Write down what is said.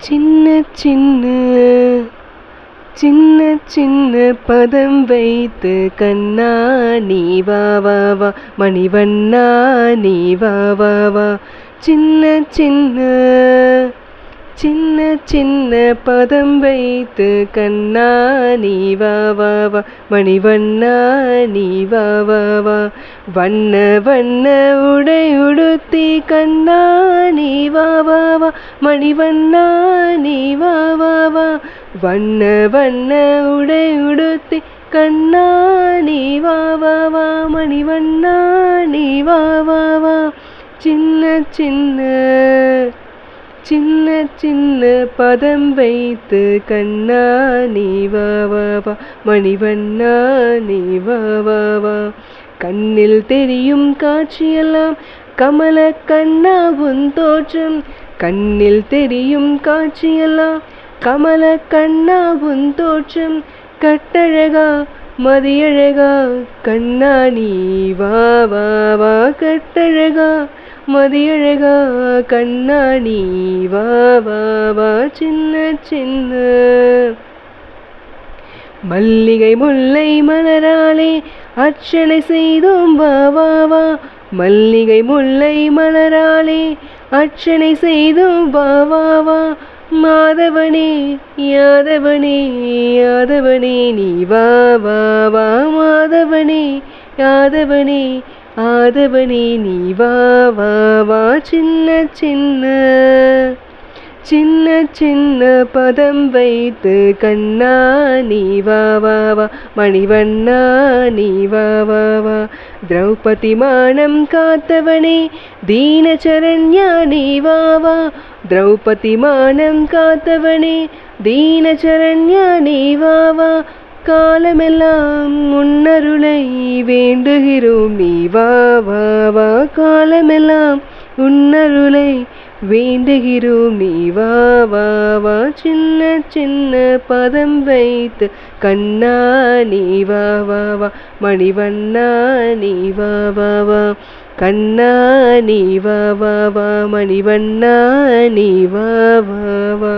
சின்ன சின்ன சின்ன சின்ன பதம் வைத்து கண்ணா நீ வா வா வா மணிவண்ணா நீ வா வா வா சின்ன சின்ன சின்ன சின்ன பதம் வைத்து கண்ணா நீ வா வா வா மணிவண்ணா நீ வா வா வா வண்ண வண்ண உடை உடுத்தி கண்ணா நீ வா வா வா மணிவண்ணா நீ வா வா வா வண்ண வண்ண உடை உடுத்தி கண்ணா நீ வா வா வா மணிவண்ணா நீ வா வா வா சின்ன சின்ன சின்ன சின்ன பதம் வைத்து கண்ணா நீ வா வா வா மணிவண்ணா நீ வா வா வா கண்ணில் தெரியும் காட்சியெல்லாம் கமல கண்ணா உன் தோற்றம் கண்ணில் தெரியும் காட்சியெல்லாம் கமல கண்ணா உன் தோற்றம் கட்டழகா மதியழகா கண்ணா நீ வா வா வா கட்டழகா மதியழகா கண்ணா நீ வா வா வா சின்ன சின்ன மல்லிகை முல்லை மலராலே அர்ச்சனை செய்தோம் வா வா வா மல்லிகை முல்லை மலராலே அர்ச்சனை செய்தோம் வா வா வா மாதவனே யாதவனே யாதவனே நீ வா வா வா மாதவனே யாதவனே ஆதவனே நீ வா வா வா சின்ன சின்ன சின்ன சின்ன பதம் வைத்து கண்ணா நீ வா வா வா மணிவண்ணா நீ வா வா வா திரௌபதி மானம் காத்தவனே தீனசரண்யா நீ வா வா திரௌபதி மானம் காத்தவனே தீனசரண்யா நீ வா வா காலமெல்லாம் உன்னருளை வேண்டுகிறோம் நீ வா வா வா காலமெல்லாம் உன்னருளை வேண்டுகிறோம் நீ வா வா வா சின்ன சின்ன பதம் வைத்து கண்ணா நீ வா வா வா மணிவண்ணா நீ வா வா வா கண்ணா நீ வா வா வா மணிவண்ணா நீ வா வா வா